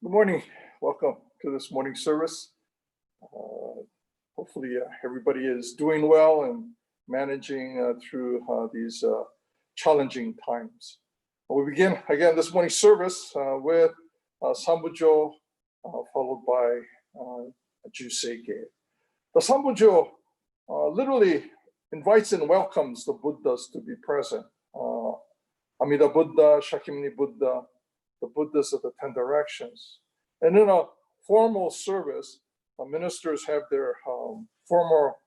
Good morning. Welcome to this morning service. Hopefully everybody is doing well and managing through these challenging times. We begin again this morning's service with Sambujo, followed by Juseige. The Sambujo literally invites and welcomes the Buddhas to be present. Amida Buddha, Shakyamuni Buddha, the Buddhas of the 10 directions. And in a formal service, ministers have their formal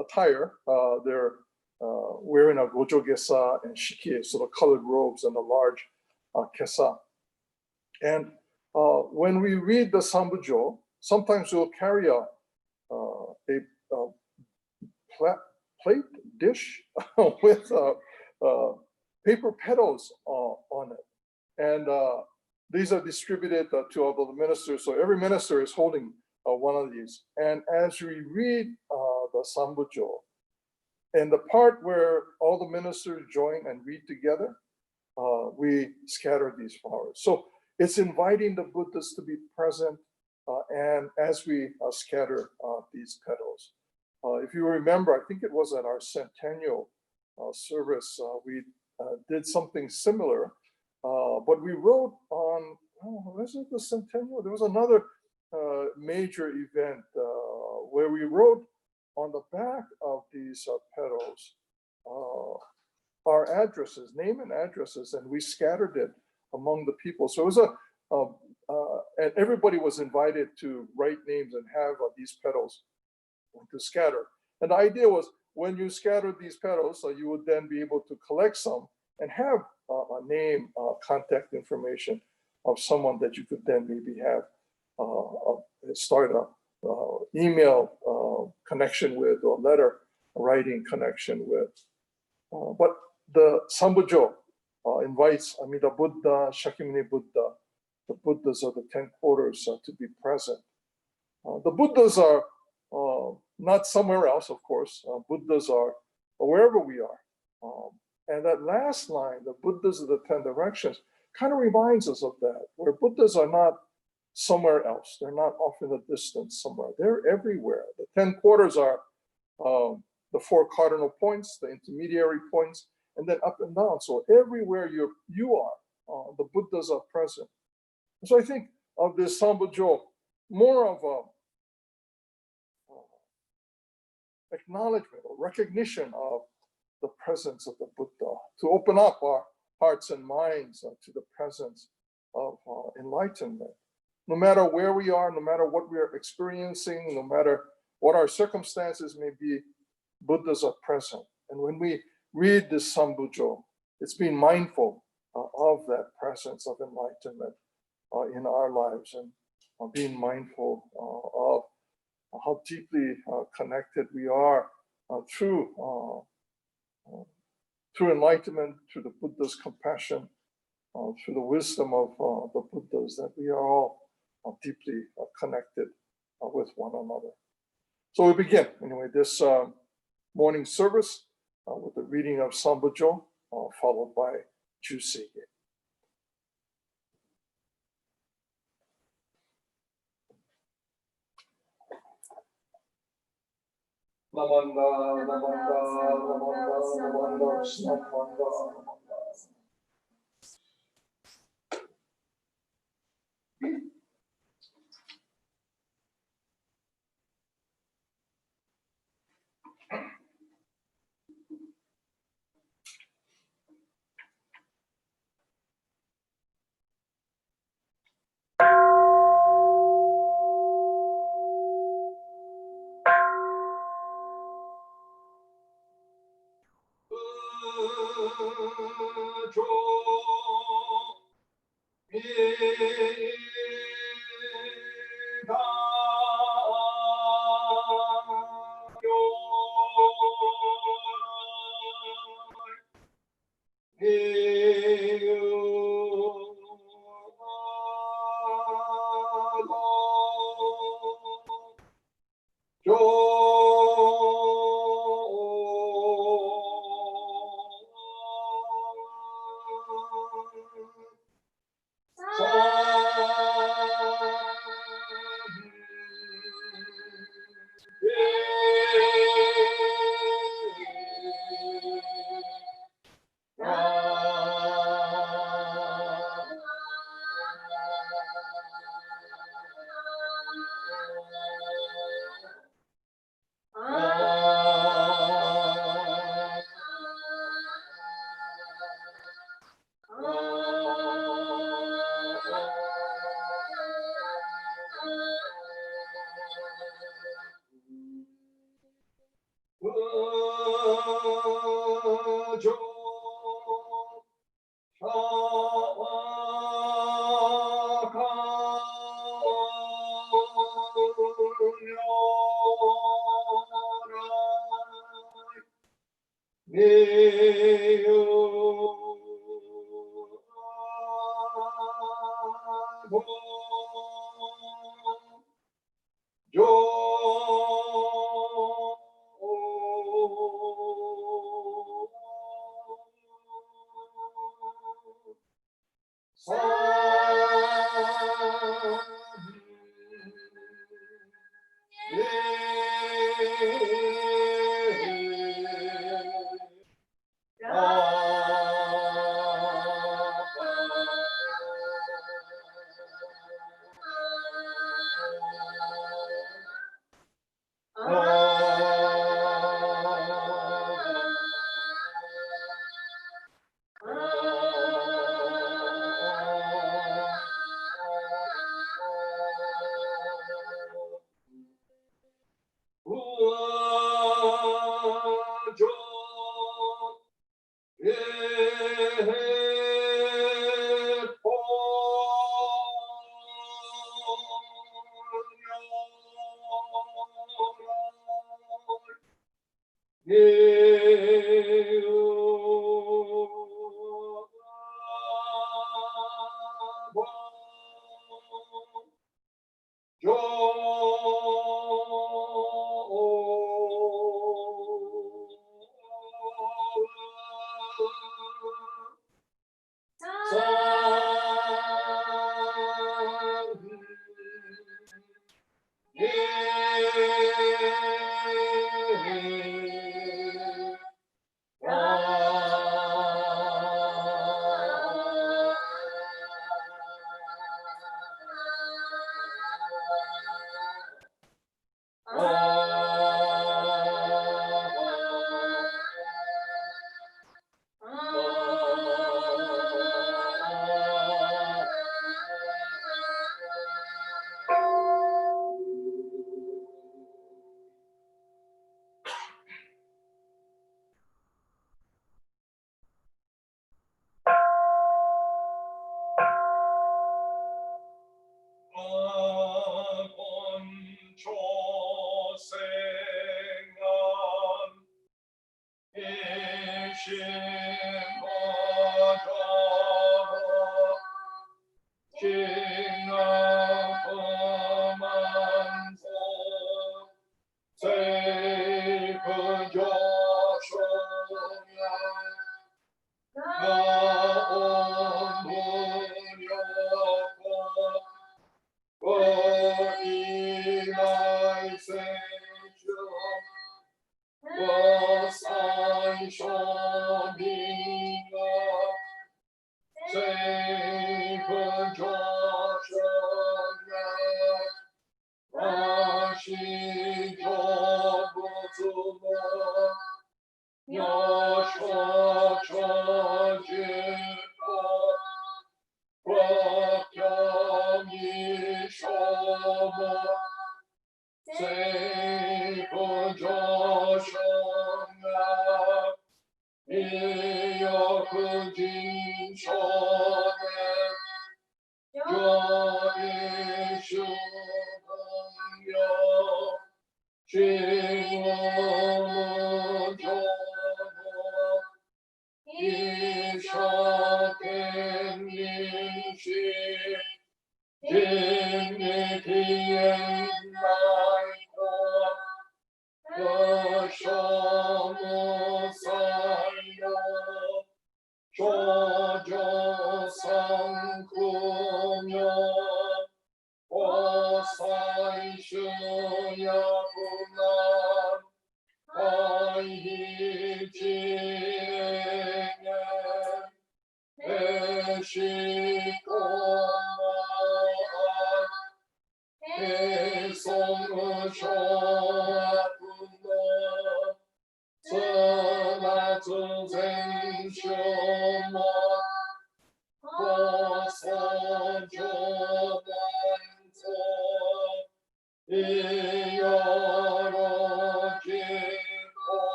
attire. They're wearing a gojo gesa and shiki, so the colored robes and a large kesa. And when we read the Sambujo, sometimes we'll carry a plate dish with paper petals on it. And these are distributed to all the ministers. So every minister is holding one of these. And as we read the Sambujo, and the part where all the ministers join and read together, we scatter these flowers. So it's inviting the Buddhas to be present and as we scatter these petals. If you remember, I think it was at our centennial service, we did something similar, but we wrote on, was it the centennial? There was another major event where we wrote on the back of these petals our addresses, name and addresses, and we scattered it among the people. So it was and everybody was invited to write names and have these petals to scatter. And the idea was, when you scattered these petals, you would then be able to collect some and have a name, contact information of someone that you could then maybe have start a email connection with, or letter writing connection with. But the Sambujo invites Amida Buddha, Shakyamuni Buddha, the Buddhas of the 10 quarters to be present. The Buddhas are not somewhere else, of course. Buddhas are wherever we are. And that last line, the Buddhas of the 10 directions, kind of reminds us of that, where Buddhas are not somewhere else. They're not off in the distance somewhere. They're everywhere. The 10 quarters are the four cardinal points, the intermediary points, and then up and down. So everywhere you are, the Buddhas are present. So I think of this Sambujo more of a acknowledgement or recognition of the presence of the Buddha, to open up our hearts and minds to the presence of enlightenment. No matter where we are, no matter what we are experiencing, no matter what our circumstances may be, Buddhas are present. And when we read this Sambujo, it's being mindful of that presence of enlightenment in our lives, and being mindful of how deeply connected we are through enlightenment, through the Buddha's compassion, through the wisdom of the Buddhas, that we are all deeply connected with one another. So we begin, anyway, this morning service with the reading of Sambujo, followed by Jusei. Namanda, Namanda, Namanda, Namanda, Namanda. Sakamoto. 「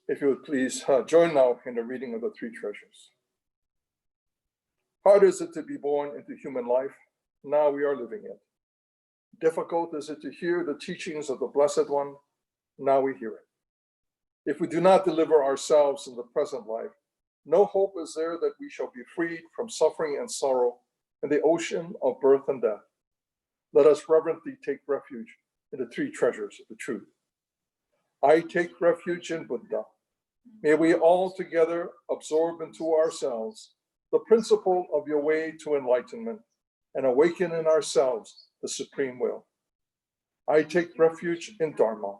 If you would please join now in the reading of the three treasures. Hard is it to be born into human life. Now we are living it. Difficult is it to hear the teachings of the Blessed One. Now we hear it. If we do not deliver ourselves in the present life, no hope is there that we shall be freed from suffering and sorrow in the ocean of birth and death. Let us reverently take refuge in the three treasures of the truth. I take refuge in Buddha. May we all together absorb into ourselves the principle of your way to enlightenment and awaken in ourselves the supreme will. I take refuge in Dharma.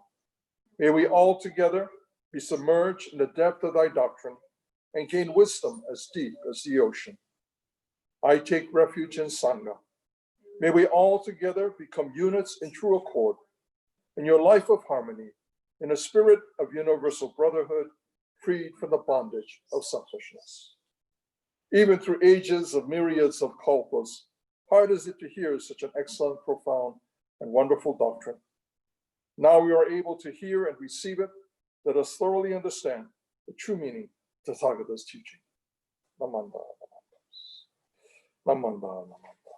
May we all together be submerged in the depth of thy doctrine and gain wisdom as deep as the ocean. I take refuge in Sangha. May we all together become units in true accord in your life of harmony, in a spirit of universal brotherhood, freed from the bondage of selfishness. Even through ages of myriads of kalpas, hard is it to hear such an excellent, profound, and wonderful doctrine. Now we are able to hear and receive it. Let us thoroughly understand the true meaning of Tathagata's teaching. Namanda, namanda, namanda, namanda.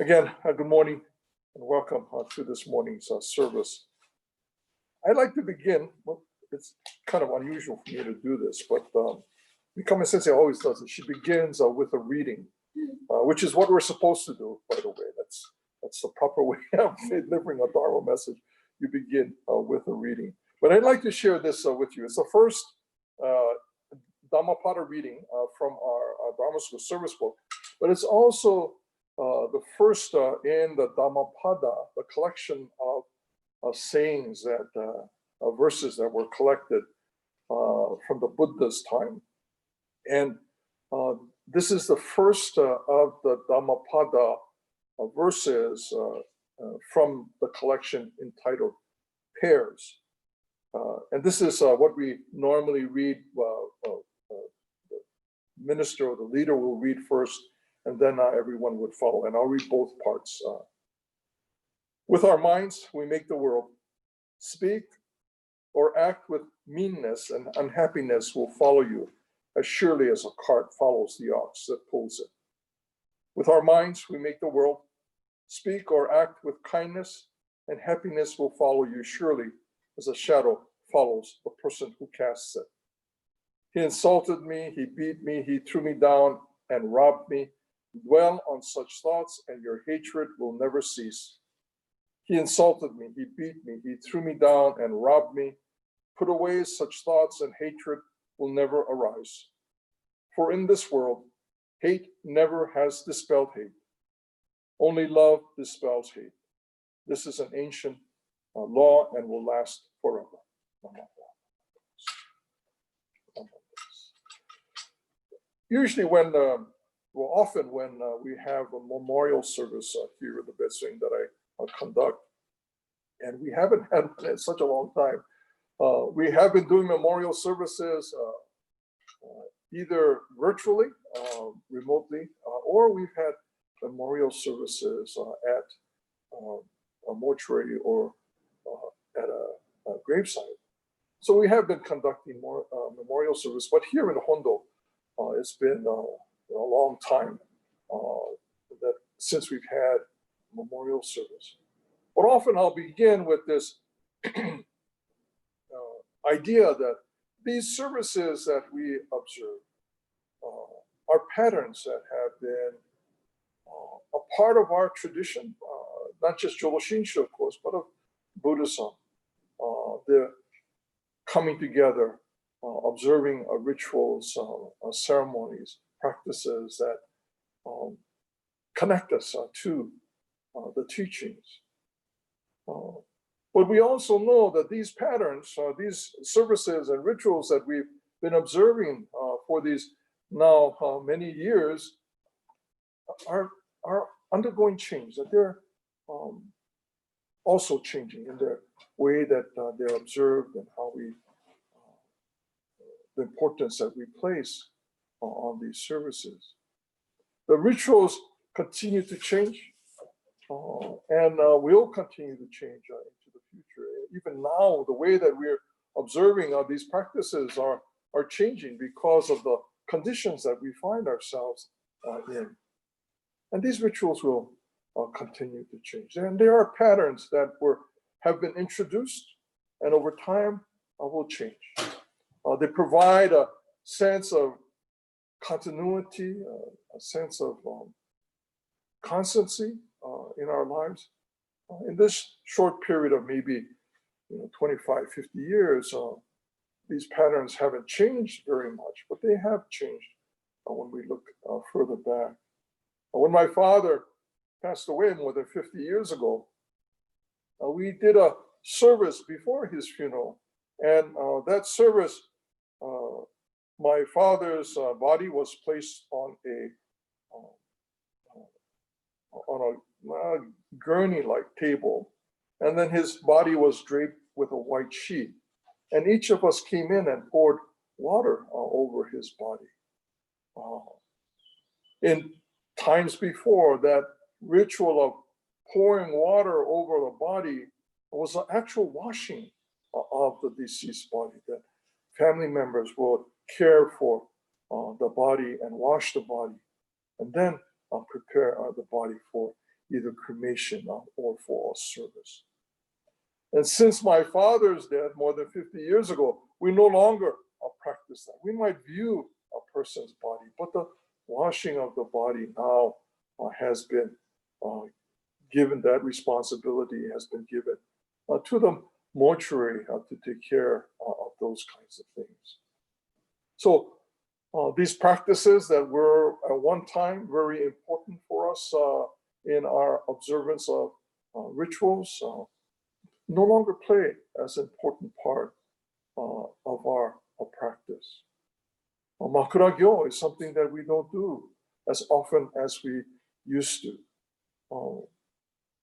Again, good morning and welcome to this morning's service. I'd like to begin, well, it's kind of unusual for me to do this, but Mikami Sensei always does it. She begins with a reading, which is what we're supposed to do, by the way. That's the proper way of delivering a Dharma message. You begin with a reading. But I'd like to share this with you. It's the first Dhammapada reading from our Dharma School service book, but it's also the first in the Dhammapada, the collection of sayings that verses that were collected from the Buddha's time. And this is the first of the Dhammapada verses from the collection entitled Pairs. And this is what we normally read. The minister or the leader will read first, and then everyone would follow. And I'll read both parts. With our minds, we make the world. Speak or act with meanness, and unhappiness will follow you as surely as a cart follows the ox that pulls it. With our minds, we make the world. Speak or act with kindness, and happiness will follow you surely as a shadow follows the person who casts it. He insulted me, he beat me, he threw me down and robbed me. Dwell on such thoughts, and your hatred will never cease. He insulted me, he beat me, he threw me down and robbed me. Put away such thoughts, and hatred will never arise. For in this world, hate never has dispelled hate. Only love dispels hate. This is an ancient law and will last forever. Usually often when we have a memorial service here at the Betsing that I conduct, and we haven't had one in such a long time. We have been doing memorial services either virtually, remotely, or we've had memorial services at a mortuary or at a gravesite. So we have been conducting more memorial service, but here in Hondo, it's been a long time that since we've had memorial service. But often I'll begin with this idea that these services that we observe are patterns that have been a part of our tradition, not just Jodo Shinshu, of course, but of Buddhism. The coming together, observing rituals, ceremonies, practices that connect us to the teachings. But we also know that these patterns, these services and rituals that we've been observing for these now many years are undergoing change, that they're also changing in their way that they're observed and how we, the importance that we place on these services. The rituals continue to change and will continue to change into the future. Even now, the way that we're observing these practices are changing because of the conditions that we find ourselves in. And these rituals will continue to change. And there are patterns that have been introduced and over time will change. They provide a sense of continuity, a sense of constancy in our lives. In this short period of maybe 25, 50 years, these patterns haven't changed very much, but they have changed when we look further back. When my father passed away more than 50 years ago, we did a service before his funeral. And that service, my father's body was placed on a gurney-like table. And then his body was draped with a white sheet. And each of us came in and poured water over his body. In times before, that ritual of pouring water over the body was an actual washing of the deceased body, that family members would care for the body and wash the body, and then prepare the body for either cremation or for a service. And since my father's death more than 50 years ago, we no longer practice that. We might view a person's body, but the washing of the body now has been given, that responsibility has been given to the mortuary to take care of those kinds of things. So these practices that were at one time very important for us in our observance of rituals no longer play as an important part of our practice. Makuragyo is something that we don't do as often as we used to.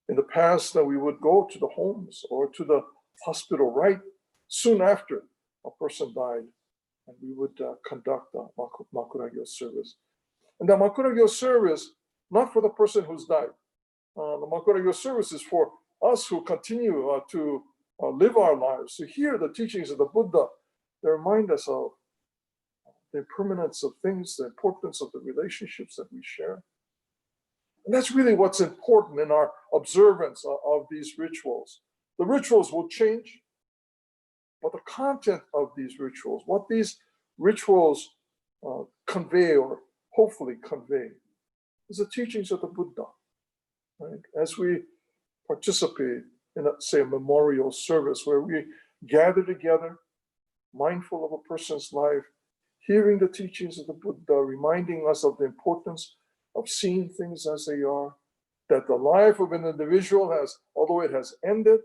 In the past, we would go to the homes or to the hospital right soon after a person died, and we would conduct a Makuragyo service. And the Makuragyo service, not for the person who's died. The Makuragyo service is for us who continue to live our lives, to hear the teachings of the Buddha that remind us of the impermanence of things, the importance of the relationships that we share. And that's really what's important in our observance of these rituals. The rituals will change, but the content of these rituals, what these rituals convey or hopefully convey, is the teachings of the Buddha. Right? As we participate in, say, a memorial service where we gather together, mindful of a person's life, hearing the teachings of the Buddha, reminding us of the importance of seeing things as they are, that the life of an individual has, although it has ended,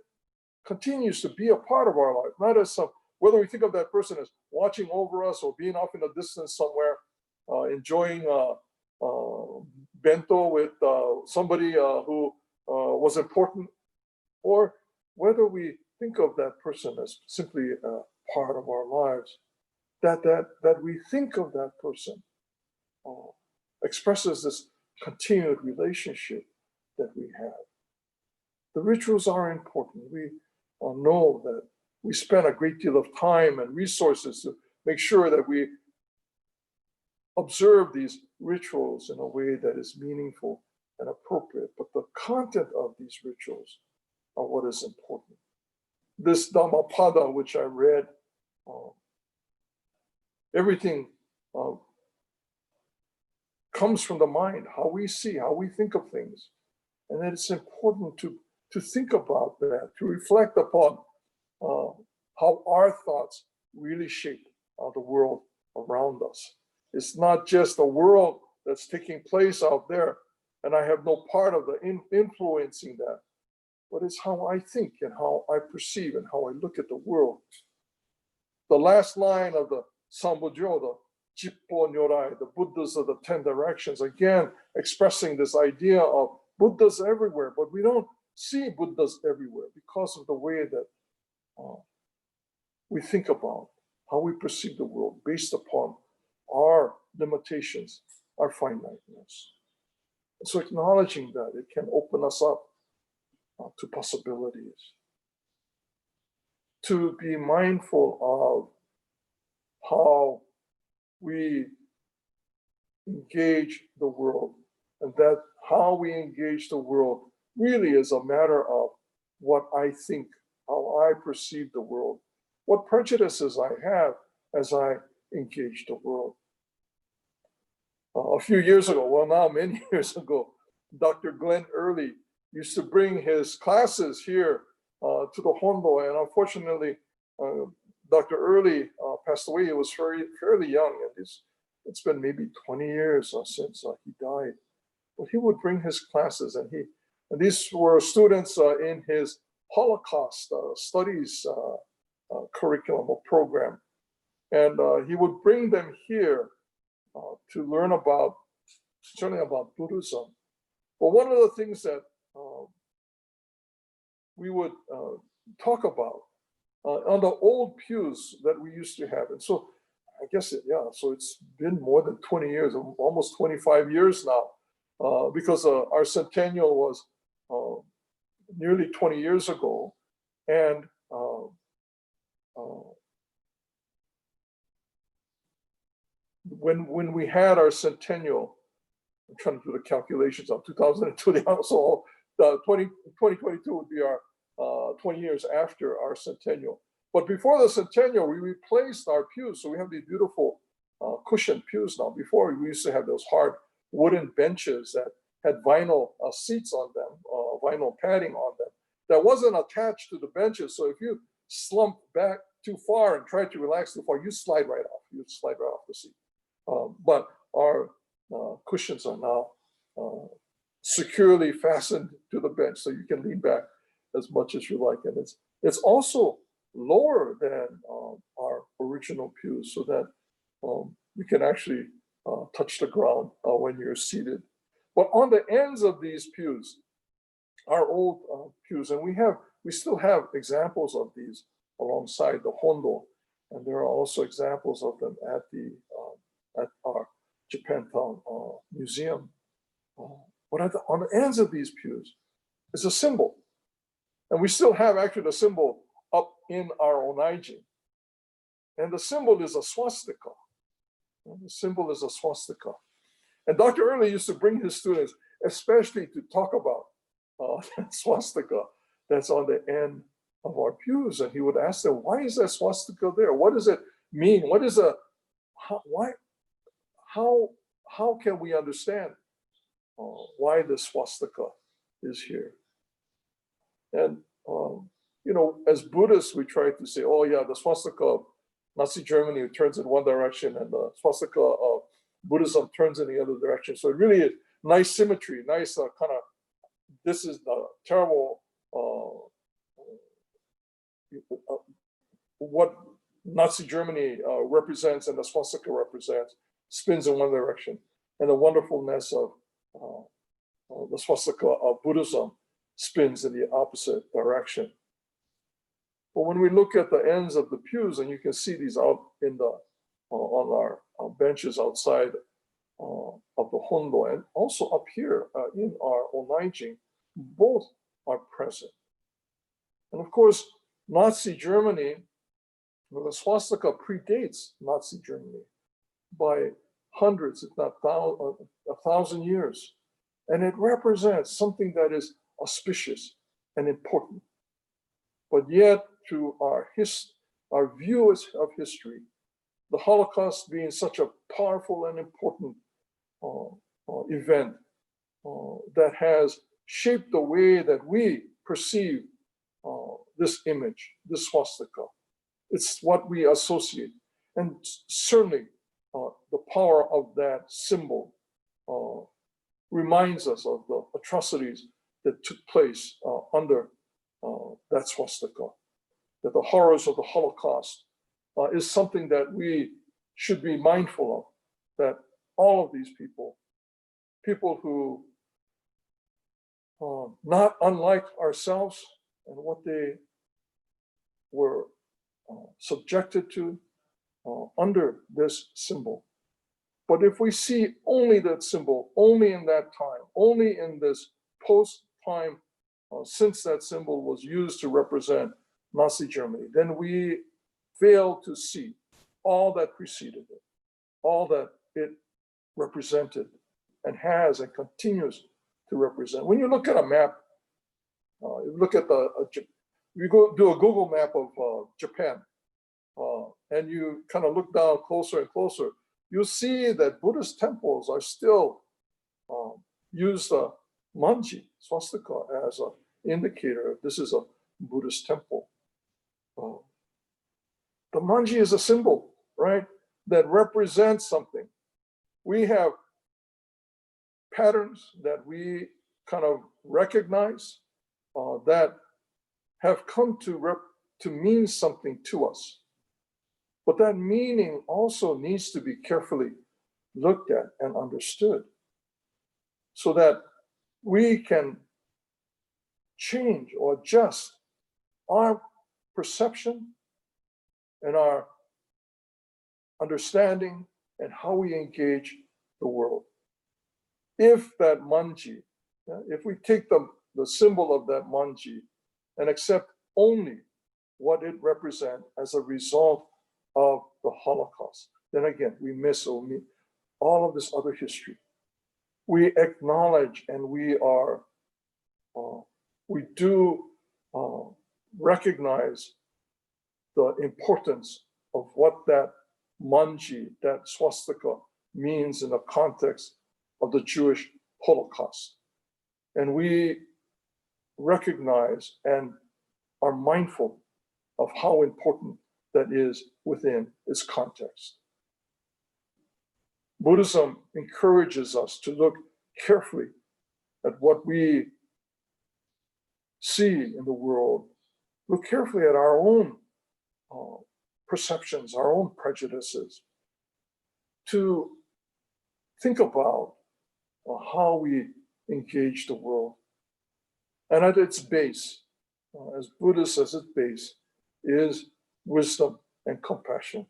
continues to be a part of our life, not as some, whether we think of that person as watching over us or being off in the distance somewhere, enjoying bento with somebody who was important, or whether we think of that person as simply a part of our lives, that we think of that person expresses this continued relationship that we have. The rituals are important. We know that we spend a great deal of time and resources to make sure that we observe these rituals in a way that is meaningful and appropriate. But the content of these rituals are what is important. This Dhammapada, which I read everything comes from the mind, how we see, how we think of things. And that it's important to think about that, to reflect upon how our thoughts really shape the world around us. It's not just a world that's taking place out there, and I have no part of the influencing that, but it's how I think and how I perceive and how I look at the world. The last line of the Sambujyo, the Jippo Nyorai, the Buddhas of the 10 directions, again expressing this idea of Buddhas everywhere, but we don't see Buddhas everywhere because of the way that we think about how we perceive the world based upon our limitations, our finiteness. So acknowledging that, it can open us up to possibilities. To be mindful of how we engage the world, and that how we engage the world really is a matter of what I think, how I perceive the world, what prejudices I have as I engage the world. A few years ago, well, now many years ago, Dr. Glenn Early used to bring his classes here to the Hondo, and unfortunately, Dr. Early passed away. He was fairly young, and it's been maybe 20 years since he died. But he would bring his classes, and these were students in his Holocaust studies curriculum or program, and he would bring them here to learn certainly about Buddhism. But one of the things that we would talk about on the old pews that we used to have, and so I guess so it's been more than 20 years, almost 25 years now, because our centennial was nearly 20 years ago, and when we had our centennial, I'm trying to do the calculations of 2002, so 2022 would be our 20 years after our centennial. But before the centennial, we replaced our pews. So we have these beautiful cushioned pews now. Before, we used to have those hard wooden benches that had vinyl seats on them, vinyl padding on them, that wasn't attached to the benches. So if you slump back too far and try to relax too far, you slide right off. You slide right off the seat. But our cushions are now securely fastened to the bench, so you can lean back as much as you like. And it's also lower than our original pews, so that you can actually touch the ground when you're seated. But on the ends of these pews, our old pews, and we still have examples of these alongside the Hondo, and there are also examples of them at our Japantown Museum. But on the ends of these pews is a symbol. And we still have actually the symbol up in our onaiji. And the symbol is a swastika. And the symbol is a swastika. And Dr. Early used to bring his students, especially to talk about that swastika that's on the end of our pews. And he would ask them, why is that swastika there? What does it mean? What is how can we understand why the swastika is here? And as Buddhists, we try to say, oh yeah, the swastika of Nazi Germany turns in one direction, and the swastika of Buddhism turns in the other direction. So it really is nice symmetry, nice kind of, this is the terrible, what Nazi Germany represents and the swastika represents, spins in one direction. And the wonderfulness of the swastika of Buddhism spins in the opposite direction. But when we look at the ends of the pews, and you can see these out in on our benches outside of the Hondo, and also up here in our onaiji, both are present. And of course, Nazi Germany, the swastika predates Nazi Germany by hundreds, if not 1,000 years. And it represents something that is auspicious and important. But yet, through our view of history, the Holocaust being such a powerful and important event that has shaped the way that we perceive this image, this swastika. It's what we associate. And certainly the power of that symbol reminds us of the atrocities that took place under that swastika. That the horrors of the Holocaust is something that we should be mindful of, that all of these people who not unlike ourselves and what they were subjected to under this symbol. But if we see only that symbol, only in that time, only in this post-time, since that symbol was used to represent Nazi Germany, then we fail to see all that preceded it, all that it represented and has and continues to represent. When you look at a map, you look at you go do a Google map of Japan, and you kind of look down closer and closer, you'll see that Buddhist temples are still use the manji, swastika, as an indicator this is a Buddhist temple. The manji is a symbol, right, that represents something. We have patterns that we kind of recognize that have come to mean something to us. But that meaning also needs to be carefully looked at and understood so that we can change or adjust our perception and our understanding and how we engage the world. If that manji, if we take the symbol of that manji and accept only what it represents as a result of the Holocaust, then again, we miss all of this other history. We acknowledge and we do recognize the importance of what that manji, that swastika, means in the context of the Jewish Holocaust. And we recognize and are mindful of how important that is within its context. Buddhism encourages us to look carefully at what we see in the world, look carefully at our own perceptions, our own prejudices, to think about how we engage the world. And at its base, as Buddhist as its base, is wisdom and compassion.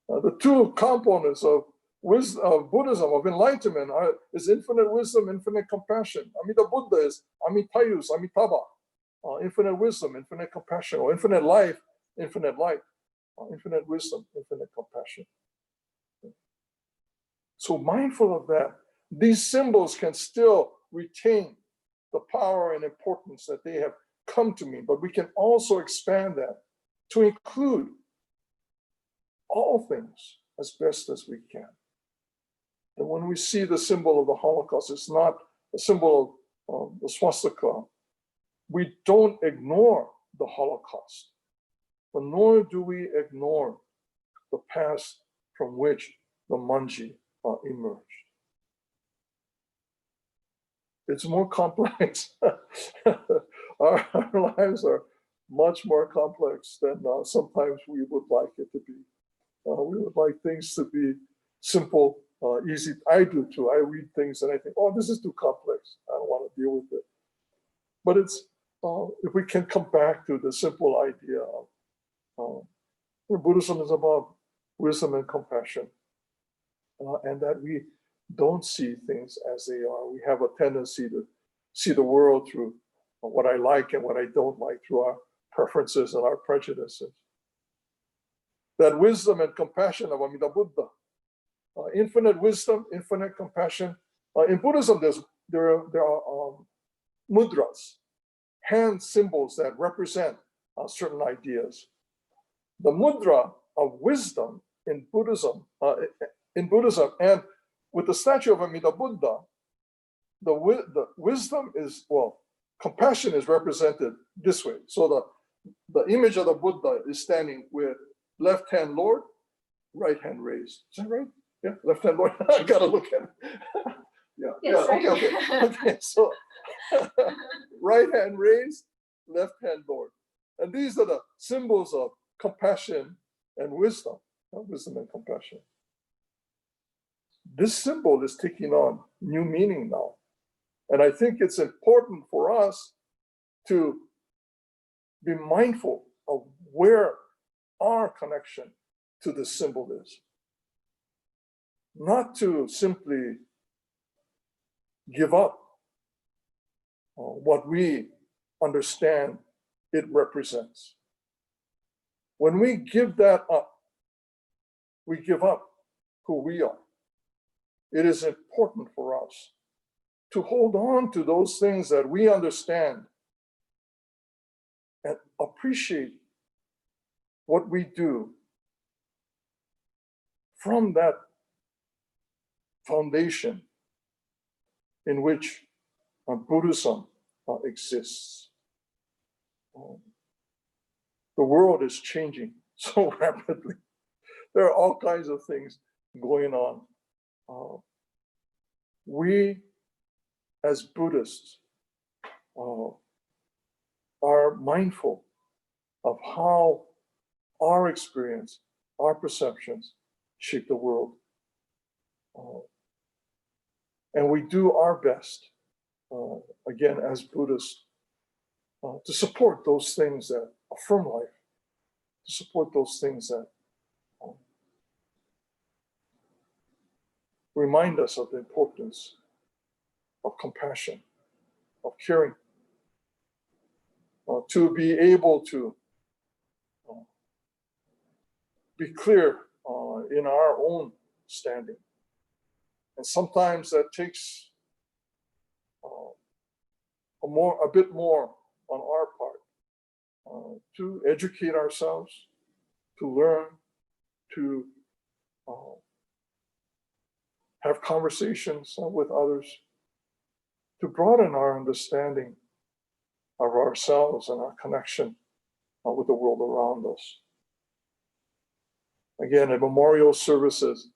The two components of Buddhism, of enlightenment, is infinite wisdom, infinite compassion. Amida Buddha is Amitayus, Amitabha, infinite wisdom, infinite compassion, or infinite life, infinite light, infinite wisdom, infinite compassion. So mindful of that, these symbols can still retain the power and importance that they have come to mean, but we can also expand that to include all things as best as we can. And when we see the symbol of the Holocaust, it's not a symbol of the swastika. We don't ignore the Holocaust, but nor do we ignore the past from which the manji emerged. It's more complex. Our lives are much more complex than sometimes we would like it to be. We would like things to be simple, easy. I do too. I read things and I think, oh, this is too complex. I don't want to deal with it. But it's if we can come back to the simple idea of Buddhism is about wisdom and compassion, and that we don't see things as they are. We have a tendency to see the world through what I like and what I don't like, through our preferences and our prejudices. That wisdom and compassion of Amida Buddha, infinite wisdom, infinite compassion. In Buddhism, there are mudras, hand symbols that represent certain ideas. The mudra of wisdom in Buddhism, and with the statue of Amida Buddha, the wisdom is, well, compassion is represented this way. So the image of the Buddha is standing with left hand Lord, right hand raised. Is that right? Yeah, left hand Lord. I gotta look at it. Yeah, Yes, yeah, okay. So right hand raised, left hand Lord. And these are the symbols of compassion and wisdom. Wisdom and compassion. This symbol is taking on new meaning now. And I think it's important for us to be mindful of where our connection to this symbol is. Not to simply give up what we understand it represents. When we give that up, we give up who we are. It is important for us to hold on to those things that we understand and appreciate what we do from that foundation in which Buddhism exists. The world is changing so rapidly. There are all kinds of things going on. We, as Buddhists, are mindful of how our experience, our perceptions shape the world. And we do our best, again, as Buddhists, to support those things that affirm life, to support those things that remind us of the importance of compassion, of caring, to be able to be clear in our own standing. And sometimes that takes a bit more on our part to educate ourselves, to learn, to have conversations with others, to broaden our understanding of ourselves and our connection with the world around us. Again, in memorial services,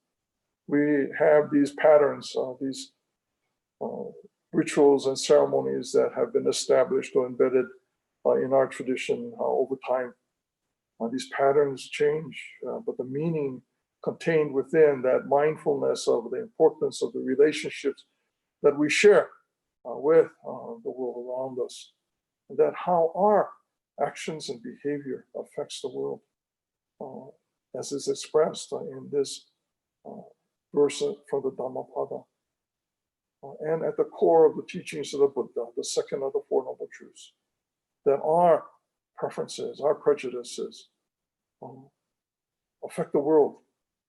we have these patterns, these rituals and ceremonies that have been established or embedded in our tradition over time. These patterns change, but the meaning contained within that mindfulness of the importance of the relationships that we share with the world around us, and that how our actions and behavior affects the world, as is expressed in this verse from the Dhammapada. And at the core of the teachings of the Buddha, the second of the Four Noble Truths, that our preferences, our prejudices affect the world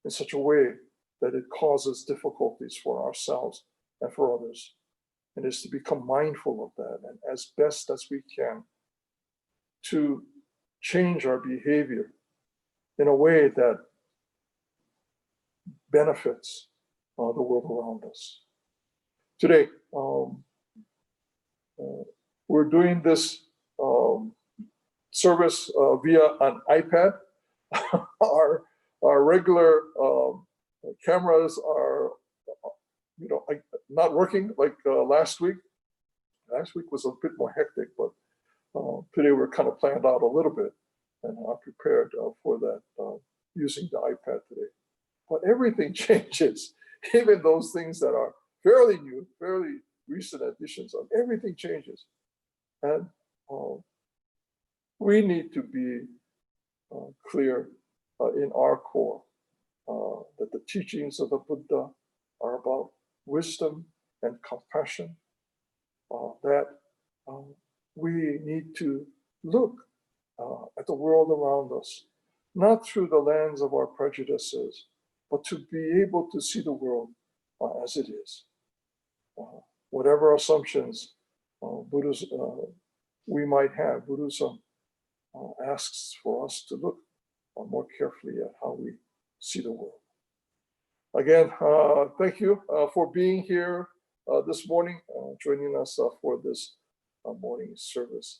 in such a way that it causes difficulties for ourselves and for others. And is to become mindful of that, and as best as we can, to change our behavior in a way that benefits the world around us. Today, we're doing this service via an iPad. Our regular cameras are, not working like last week. Last week was a bit more hectic, but today we're kind of planned out a little bit, and I'm prepared for that using the iPad today. But everything changes, even those things that are fairly new, fairly recent additions of everything changes. And we need to be clear in our core that the teachings of the Buddha are about wisdom and compassion, that we need to look at the world around us, not through the lens of our prejudices, but to be able to see the world as it is. Whatever assumptions we might have, Buddhism asks for us to look more carefully at how we see the world. Again, thank you for being here this morning, joining us for this morning service.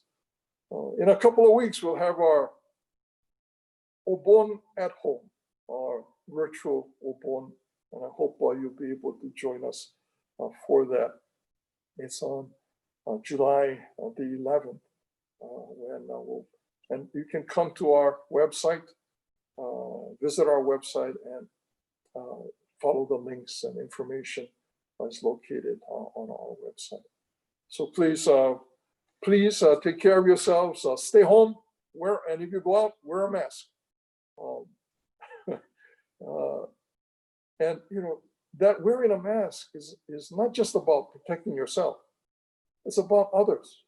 In a couple of weeks, we'll have our Obon at home, our virtual Obon, and I hope you'll be able to join us for that. It's on July the 11th, and you can come to our website, visit our website, and follow the links and information that's located on our website. So please, take care of yourselves. Stay home. And if you go out, wear a mask. And that wearing a mask is not just about protecting yourself. It's about others.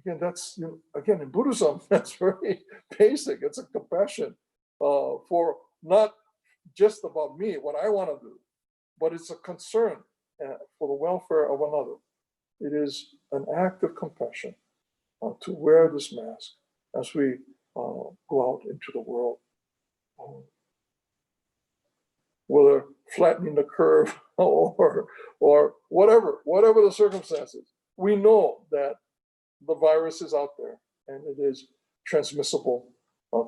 Again, that's again in Buddhism. That's very basic. It's a compassion for not just about me, what I want to do, but it's a concern for the welfare of another. It is an act of compassion to wear this mask as we go out into the world. Whether flattening the curve or whatever the circumstances, we know that the virus is out there and it is transmissible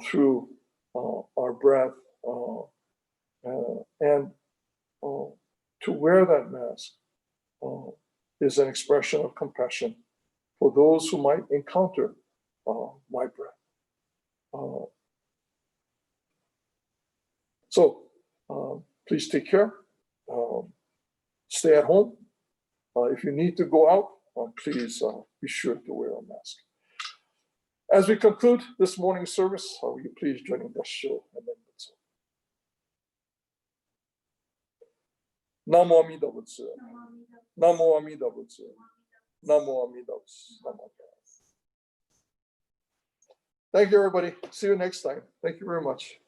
through our breath. And to wear that mask is an expression of compassion for those who might encounter my breath. So please take care. Stay at home. If you need to go out, please be sure to wear a mask. As we conclude this morning's service, will you please join in the show and then Namo Amida Butsu. Namo Amida Butsu. Namo Amida Butsu. Thank you, everybody. See you next time. Thank you very much.